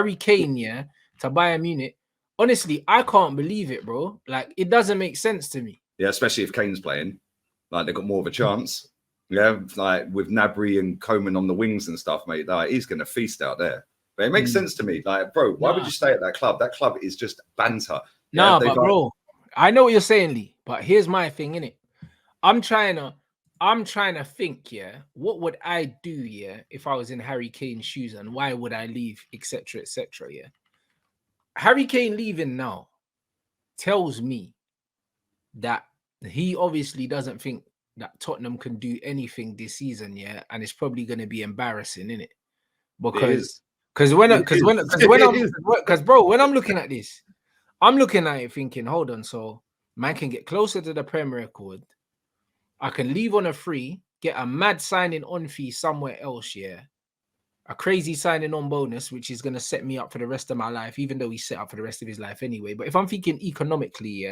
Harry Kane, to Bayern Munich. Honestly, I can't believe it, bro. Like, it doesn't make sense to me. Yeah, especially if Kane's playing. Like, they've got more of a chance. Yeah, like with Gnabry and Coman on the wings and stuff, mate. Like, he's going to feast out there. But it makes sense to me. Like, bro, why would you stay at that club? That club is just banter. Nah, but bro, I know what you're saying, Lee. But here's my thing, innit? I'm trying to think, what would I do, if I was in Harry Kane's shoes, and why would I leave, etc., etc., Harry Kane leaving now tells me that he obviously doesn't think that Tottenham can do anything this season, and it's probably going to be embarrassing, innit? Because when I'm looking at this, I'm looking at it thinking, hold on, so man can get closer to the Prem record. I can leave on a free, get a mad signing on fee somewhere else, a crazy signing on bonus, which is going to set me up for the rest of my life, even though he's set up for the rest of his life anyway. But if I'm thinking economically,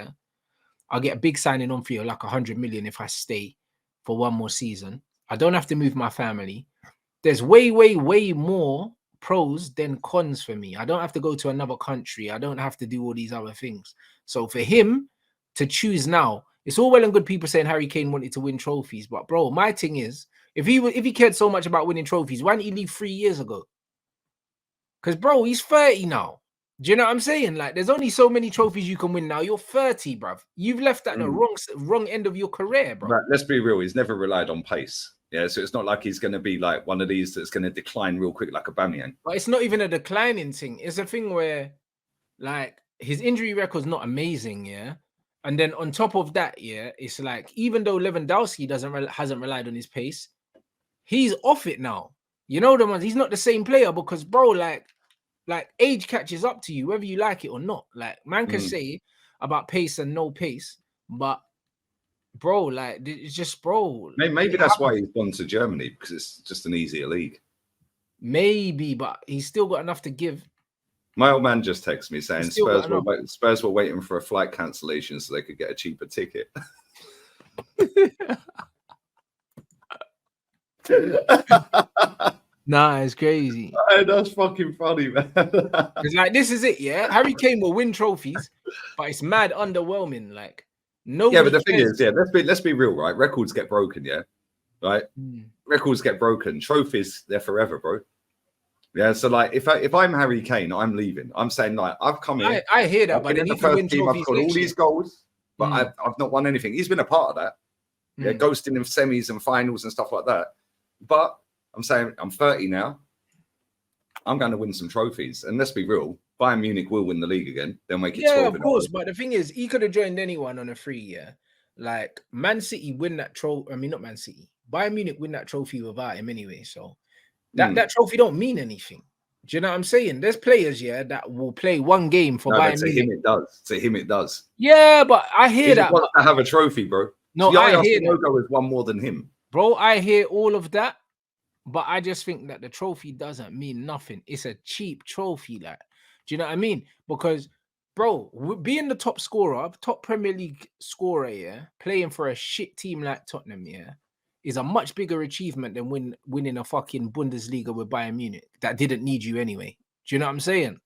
I'll get a big signing on fee of like 100 million if I stay for one more season. I don't have to move my family. There's way, way, way more pros than cons for me. I don't have to go to another country. I don't have to do all these other things. So for him to choose now, it's all well and good people saying Harry Kane wanted to win trophies, but bro, my thing is, if he cared so much about winning trophies, why didn't he leave 3 years ago? Because bro, he's 30 now. Do you know what I'm saying? Like, there's only so many trophies you can win now. You're 30, bruv. You've left at the wrong end of your career, bro. Right, let's be real. He's never relied on pace. Yeah, so it's not like he's going to be like one of these that's going to decline real quick like a Aubameyang. But it's not even a declining thing. It's a thing where, like, his injury record's not amazing, and then on top of that, it's like, even though Lewandowski hasn't relied on his pace, he's off it now. You know the ones. He's not the same player because, bro, like age catches up to you, whether you like it or not. Like, man can say about pace and no pace, but bro, like, it's just, bro. Maybe that's why he's gone to Germany, because it's just an easier league. Maybe, but he's still got enough to give. My old man just texted me saying Spurs were waiting for a flight cancellation so they could get a cheaper ticket. Nah, it's crazy. That's fucking funny, man. It's like, this is it, Harry Kane will win trophies, but it's mad underwhelming. Like, but the thing is, let's be real, right? Records get broken, right? Records get broken. Trophies, they're forever, bro. Yeah, so like, if I'm Harry Kane, I'm leaving. I'm saying, like, I've come here. I hear that, but in the first team, I've got all these goals, but I've not won anything. He's been a part of that. Yeah, ghosting in semis and finals and stuff like that. But I'm saying, I'm 30 now. I'm going to win some trophies. And let's be real, Bayern Munich will win the league again. They'll make it 12. Yeah, of course. But the thing is, he could have joined anyone on a free, Like, Man City win that trophy. I mean, not Man City. Bayern Munich win that trophy without him anyway. So that trophy don't mean anything. Do you know what I'm saying? There's players, that will play one game for Bayern Munich. Him it does. To him it does. Yeah, but I hear that. He wants to have a trophy, bro. No, I hear that. Logo is one more than him. Bro, I hear all of that. But I just think that the trophy doesn't mean nothing. It's a cheap trophy, like. Do you know what I mean? Because, bro, being the top scorer, top Premier League scorer, playing for a shit team like Tottenham, is a much bigger achievement than winning a fucking Bundesliga with Bayern Munich that didn't need you anyway. Do you know what I'm saying?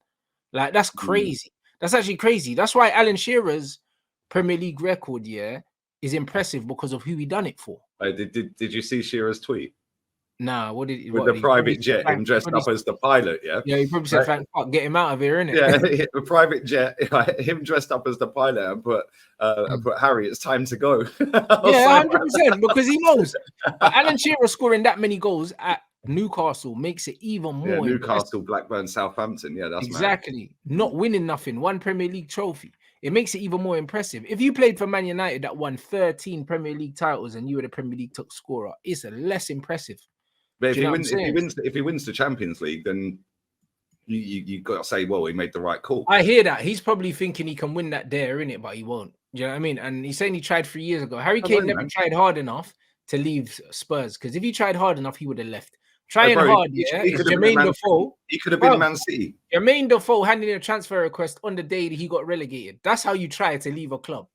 Like, that's crazy. That's actually crazy. That's why Alan Shearer's Premier League record, is impressive because of who he done it for. Did you see Shearer's tweet? Nah, what did the private jet, him dressed up as the pilot, Yeah, he probably said, "Thank fuck, get him out of here," innit? Yeah, the private jet, him dressed up as the pilot, and put Harry, it's time to go. Yeah, 100%, because he knows. But Alan Shearer scoring that many goals at Newcastle makes it even more. Newcastle, Blackburn, Southampton. Yeah, that's exactly mad. Not winning nothing, one Premier League trophy. It makes it even more impressive. If you played for Man United that won 13 Premier League titles and you were the Premier League top scorer, it's less impressive. But if he wins the Champions League, then you got to say, well, he made the right call. I hear that. He's probably thinking he can win that there, innit? But he won't. Do you know what I mean? And he's saying he tried 3 years ago. Harry Kane never tried hard enough to leave Spurs, because if he tried hard enough, he would have left. Trying hard, Jermaine Defoe. He could have been Man City. Jermaine Defoe handing in a transfer request on the day that he got relegated. That's how you try to leave a club.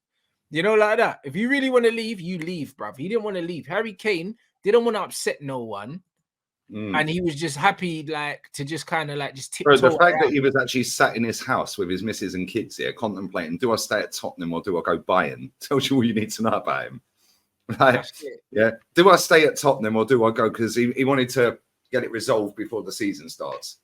You know, like that. If you really want to leave, you leave, bruv. He didn't want to leave. Harry Kane didn't want to upset no one. and he was just happy, like, to just kind of like just Bro, tiptoe. the fact that he was actually sat in his house with his missus and kids here, contemplating, do I stay at Tottenham or do I go Bayern? Tells you all you need to know about him. Like, yeah, do I stay at Tottenham or do I go? Because he wanted to get it resolved before the season starts.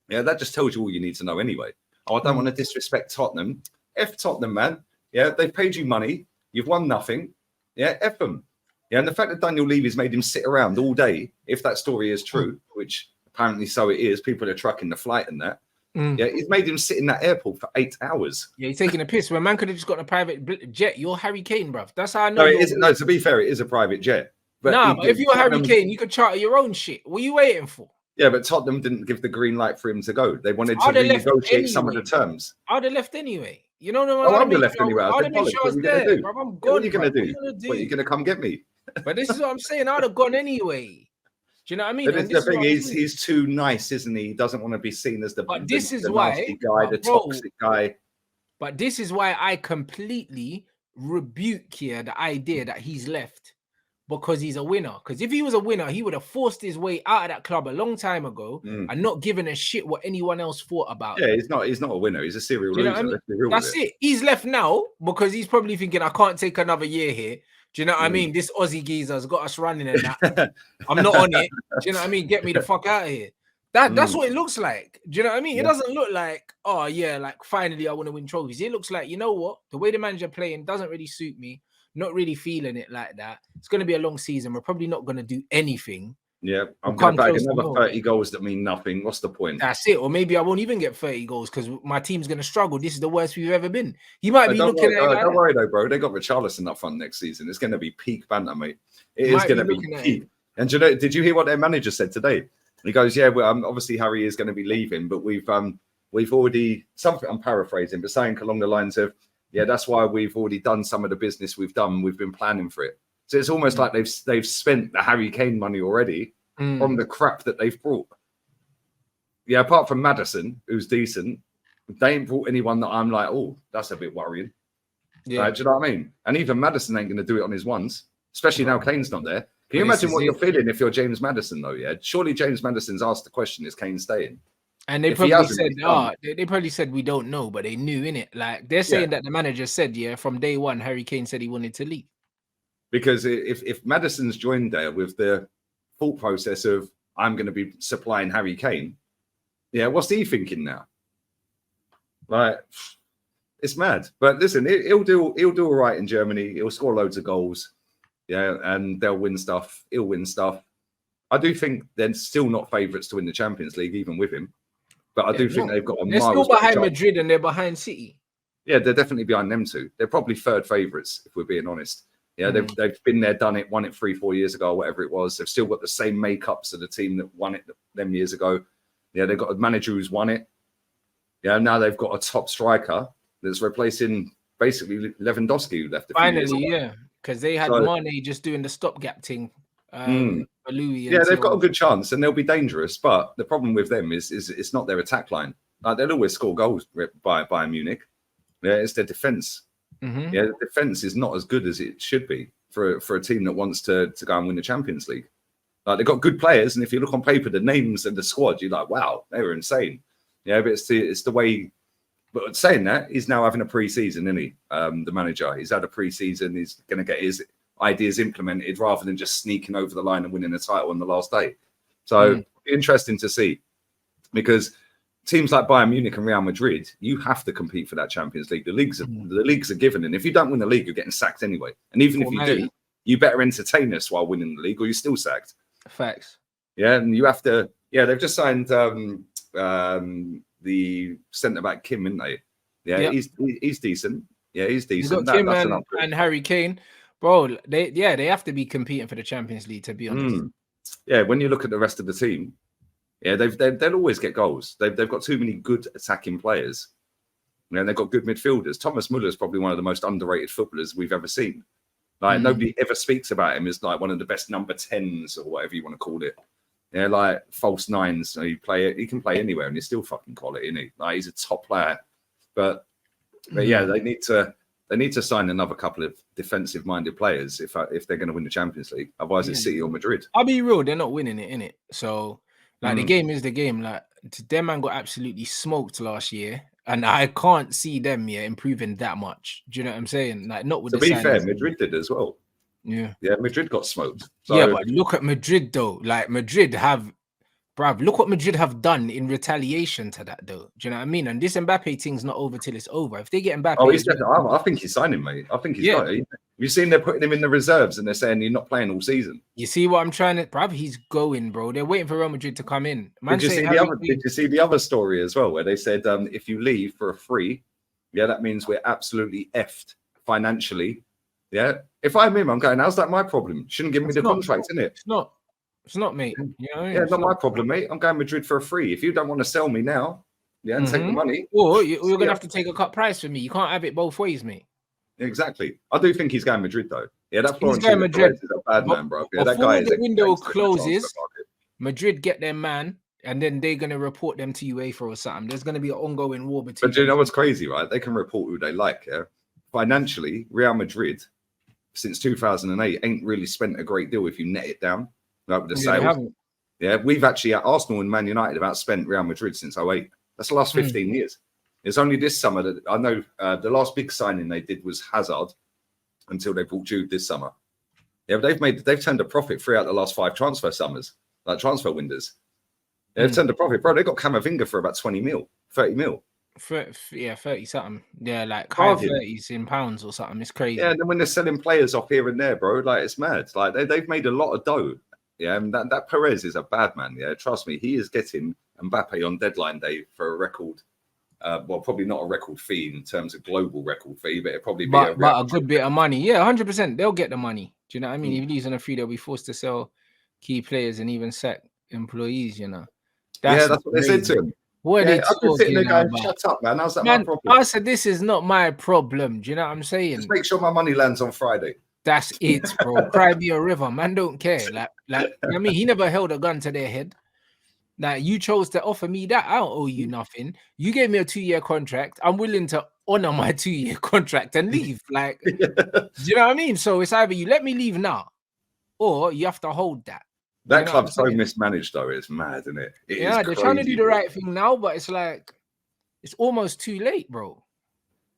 Yeah, that just tells you all you need to know anyway. Oh, I don't want to disrespect Tottenham. F Tottenham, man. Yeah, they've paid you money. You've won nothing. Yeah, F them. Yeah, and the fact that Daniel Levy's made him sit around all day, if that story is true, which apparently so it is, people are tracking the flight and that. Yeah, he's made him sit in that airport for 8 hours. Yeah, he's taking a piss. When man could have just got a private jet, you're Harry Kane, bruv. That's how I know. No, it isn't. No, to be fair, it is a private jet. But if you're Harry Kane, you could charter your own shit. What are you waiting for? Yeah, but Tottenham didn't give the green light for him to go. They wanted to renegotiate some of the terms. I'd have left anyway. You know what I mean? I'm left anyway. I'd have made sure I was there. I'm gone. What are you going to do? What, are you going to come get me? But this is what I'm saying. I'd have gone anyway. Do you know what I mean? But the thing is, he's too nice, isn't he? He doesn't want to be seen as the nasty guy, the toxic guy. But this is why I completely rebuke here the idea that he's left because he's a winner. Because if he was a winner, he would have forced his way out of that club a long time ago and not given a shit what anyone else thought about. Yeah, he's not a winner. He's a serial loser. I mean? That's it. He's left now because he's probably thinking, I can't take another year here. Do you know what I mean? This Aussie geezer's got us running and that. I'm not on it. Do you know what I mean? Get me the fuck out of here. That's what it looks like. Do you know what I mean? It doesn't look like, oh yeah, like finally I want to win trophies. It looks like, you know what? The way the manager playing doesn't really suit me. Not really feeling it like that. It's going to be a long season. We're probably not going to do anything. Yeah, I'm going to bag another 30 goals that mean nothing. What's the point? That's it. Or maybe I won't even get 30 goals because my team's going to struggle. This is the worst we've ever been. He might be looking at it. Don't worry though, bro. They got Richarlison up front next season. It's going to be peak banter, mate. It is going to be peak. And you know, did you hear what their manager said today? He goes, yeah, well, obviously Harry is going to be leaving, but we've already, something I'm paraphrasing, but saying along the lines of, yeah, that's why we've already done some of the business we've done. We've been planning for it. So it's almost like they've spent the Harry Kane money already on the crap that they've brought. Yeah, apart from Maddison, who's decent, they ain't brought anyone that I'm like, oh, that's a bit worrying. Yeah, do you know what I mean? And even Maddison ain't going to do it on his ones, especially now Kane's not there. Can you imagine what you're feeling if you're James Maddison, though? Yeah, surely James Maddison's asked the question: is Kane staying? And they probably said, they probably said we don't know, but they knew, innit? Like they're saying that the manager said, yeah, from day one, Harry Kane said he wanted to leave. Because if Maddison's joined there with the thought process of I'm going to be supplying Harry Kane, yeah, what's he thinking now? Like, it's mad. But listen, he'll do all right in Germany. He'll score loads of goals. Yeah, and they'll win stuff. He'll win stuff. I do think they're still not favourites to win the Champions League, even with him. But I do think they've got a They're still behind Madrid and they're behind City. Yeah, they're definitely behind them two. They're probably third favourites, if we're being honest. Yeah, they've been there, done it, won it 3-4 years ago, or whatever it was. They've still got the same makeups of the team that won it them years ago. Yeah, they've got a manager who's won it. Yeah, now they've got a top striker that's replacing basically Lewandowski, who left a few years ago. Yeah, because they had Mane just doing the stopgap thing. For Louis. Yeah, they've got a good chance and they'll be dangerous. But the problem with them is it's not their attack line. Like they'll always score goals by Bayern Munich. Yeah, it's their defense. Yeah, the defense is not as good as it should be for a team that wants to go and win the Champions League. Like they've got good players, and if you look on paper, the names of the squad, you're like, wow, they were insane. Yeah, but it's the way. But saying that, he's now having a pre-season, isn't he? The manager, he's had a pre-season. He's going to get his ideas implemented rather than just sneaking over the line and winning a title on the last day. So interesting to see, because teams like Bayern Munich and Real Madrid, you have to compete for that Champions League. The leagues are given, and if you don't win the league, you're getting sacked anyway. And even if you do, you better entertain us while winning the league, or you're still sacked. Facts. Yeah, and you have to. Yeah, they've just signed the centre back Kim, haven't they? Yeah, he's decent. Yeah, he's decent. Kim and Harry Kane. Bro, they have to be competing for the Champions League, to be honest. Yeah, when you look at the rest of the team, yeah, they'll always get goals. They've got too many good attacking players. You know, they've got good midfielders. Thomas Muller is probably one of the most underrated footballers we've ever seen. Like nobody ever speaks about him as like one of the best number 10s or whatever you want to call it. Yeah, like false nines. So he can play anywhere and he's still fucking quality, isn't he? Like he's a top player. But yeah, they need to They need to sign another couple of defensive-minded players if they're going to win the Champions League. Otherwise, it's City or Madrid. I'll be real, they're not winning it, innit? So, like, the game is the game. Like, them man got absolutely smoked last year, and I can't see them improving that much. Do you know what I'm saying? Like, not with to be fair, Madrid did as well. Yeah, Madrid got smoked. So... Yeah, but look at Madrid though. Like, Madrid have. Bruv, look what Madrid have done in retaliation to that, though. Do you know what I mean? And this Mbappe thing's not over till it's over. If they get Mbappe, I think he's signing, mate. I think he's got it. You've seen they're putting him in the reserves and they're saying you're not playing all season. You see what I'm trying to, bruv? He's going, bro. They're waiting for Real Madrid to come in. Did you see the other story as well, where they said if you leave for a free, that means we're absolutely effed financially. Yeah, if I'm him, I'm going. How's that my problem? Shouldn't give me the contract, innit? It's not. It's not, mate. You know, it's not my problem, mate. I'm going Madrid for a free. If you don't want to sell me now, and take the money. Or you're going to have to take a cut price for me. You can't have it both ways, mate. Exactly. I do think he's going Madrid, though. Yeah, that's he's going Madrid. Is a bad man, bro. Yeah, that guy the window closes, Madrid get their man, and then they're going to report them to UEFA or something. There's going to be an ongoing war between But do you know what's crazy, right? They can report who they like, Financially, Real Madrid, since 2008, ain't really spent a great deal if you net it down. Like with the sales. We've actually at Arsenal and Man United have outspent Real Madrid since 2008. That's the last 15 years. It's only this summer that I know the last big signing they did was Hazard until they bought Jude this summer. Yeah, but they've turned a profit 3 out of the last 5 transfer summers, like transfer windows. They've turned a profit, bro. They got Camavinga for about 20 mil, 30 mil. 30 something. Yeah, like high 30s in pounds or something. It's crazy. Yeah, and then when they're selling players off here and there, bro, like it's mad. Like they've made a lot of dough. Yeah, and that Perez is a bad man. Yeah, trust me, he is getting Mbappe on deadline day for a record. Well, probably not a record fee in terms of global record fee, but it'll probably be a good bit of money. Yeah, 100%. They'll get the money. Do you know what I mean? If he's on a free, they'll be forced to sell key players and even sack employees. You know. That's what they said to him. What are they talking about? Shut up, man. How's that my problem? I said this is not my problem. Do you know what I'm saying? Just make sure my money lands on Friday. That's it, bro. Cry me a river, man. Don't care. Like I mean, he never held a gun to their head. Like, you chose to offer me that. I don't owe you nothing. You gave me a 2-year contract. I'm willing to honor my 2-year contract and leave. Like, do you know what I mean? So it's either you let me leave now, or you have to hold that. That club's so mismanaged, though. It's mad, isn't it? They're trying to do the right thing now, but it's like it's almost too late, bro.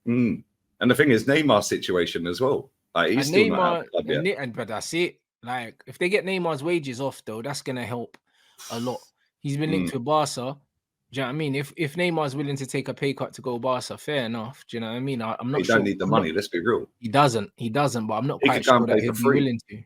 And the thing is, Neymar's situation as well. Like, he's still not out of the club yet. But that's it. Like, if they get Neymar's wages off, though, that's gonna help a lot. He's been linked to Barca. Do you know what I mean? If Neymar's willing to take a pay cut to go Barca, fair enough. Do you know what I mean? I'm not sure. He don't need the money. Let's be real. He doesn't. But I'm not quite sure that he'd be willing to.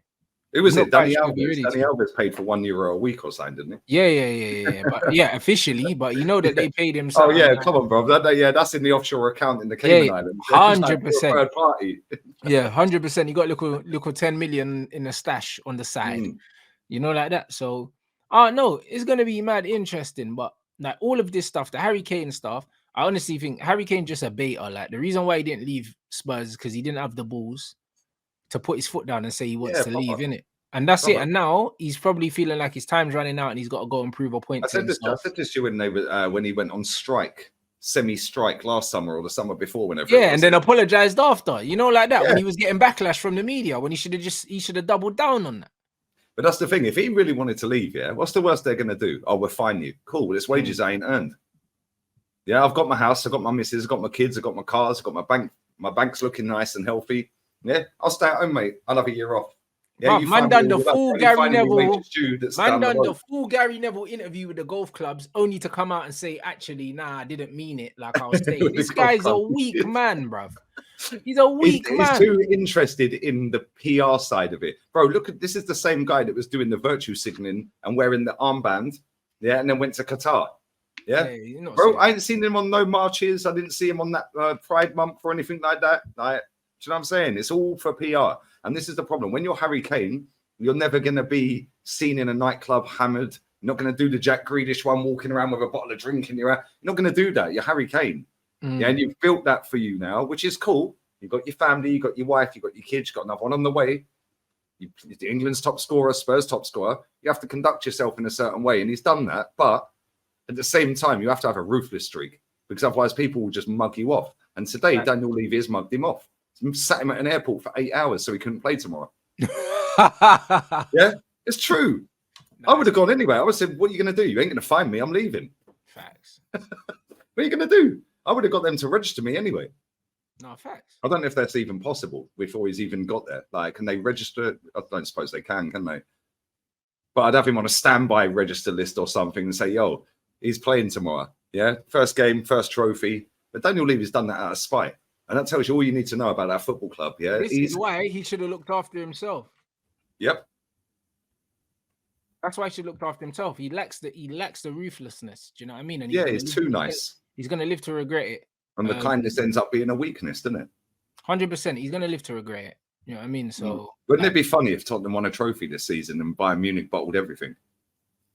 Who was it? Danny Alves. Danny Alves paid for €1 a week or something, didn't he? Yeah. But officially. But you know that they paid him. Oh yeah, come on, bro. That's in the offshore account in the Cayman Islands. 100%. Third party. 100%. You got little 10 million in a stash on the side. You know, like that. So, no, it's gonna be mad interesting. But like all of this stuff, the Harry Kane stuff, I honestly think Harry Kane just a beta. Like, the reason why he didn't leave Spurs is because he didn't have the balls to put his foot down and say he wants to leave, innit? And that's it. And now he's probably feeling like his time's running out and he's got to go and prove a point. I said this to you when he went on strike, semi-strike last summer or the summer before, whenever. Yeah, and then apologized after. You know, like that when he was getting backlash from the media, when he should have doubled down on that. But that's the thing. If he really wanted to leave, what's the worst they're gonna do? Oh, we'll fine you. Cool. Well, it's wages I ain't earned. Yeah, I've got my house, I've got my missus, I've got my kids, I've got my cars, I've got my bank. My bank's looking nice and healthy. Yeah, I'll stay at home, mate. I'll have a year off. Yeah, man done the full Gary Neville. Man done the full Gary Neville interview with the golf clubs, only to come out and say, actually, nah, I didn't mean it. Like I was saying, this guy's a weak man, bruv. He's a weak man. He's too interested in the PR side of it, bro. Look at this. Is the same guy that was doing the virtue signaling and wearing the armband, and then went to Qatar. Yeah, bro. I ain't seen him on no marches. I didn't see him on that Pride Month or anything like that. Like, do you know what I'm saying? It's all for PR. And this is the problem. When you're Harry Kane, you're never going to be seen in a nightclub hammered. You're not going to do the Jack Grealish one, walking around with a bottle of drink in your hand. You're not going to do that. You're Harry Kane. Yeah, and you've built that for you now, which is cool. You've got your family, you've got your wife, you've got your kids, you've got another one on the way. England's top scorer, Spurs top scorer. You have to conduct yourself in a certain way. And he's done that. But at the same time, you have to have a ruthless streak because otherwise people will just mug you off. And today, Daniel Levy has mugged him off. Sat him at an airport for 8 hours so he couldn't play tomorrow. Yeah, it's true. I would have gone anyway. I would have said, what are you going to do? You ain't going to find me. I'm leaving. Facts. What are you going to do? I would have got them to register me anyway. No, facts. I don't know if that's even possible before he's even got there. Like, can they register? I don't suppose they can they? But I'd have him on a standby register list or something and say, yo, he's playing tomorrow. Yeah, first game, first trophy. But Daniel Levy's done that out of spite. And that tells you all you need to know about our football club. Yeah, this is why he should have looked after himself. Yep. That's why he should have looked after himself. He lacks the ruthlessness. Do you know what I mean? And yeah, he's too nice. He's going to live to regret it. And the kindness ends up being a weakness, doesn't it? 100%. He's going to live to regret it. You know what I mean? So wouldn't it be funny if Tottenham won a trophy this season and Bayern Munich bottled everything?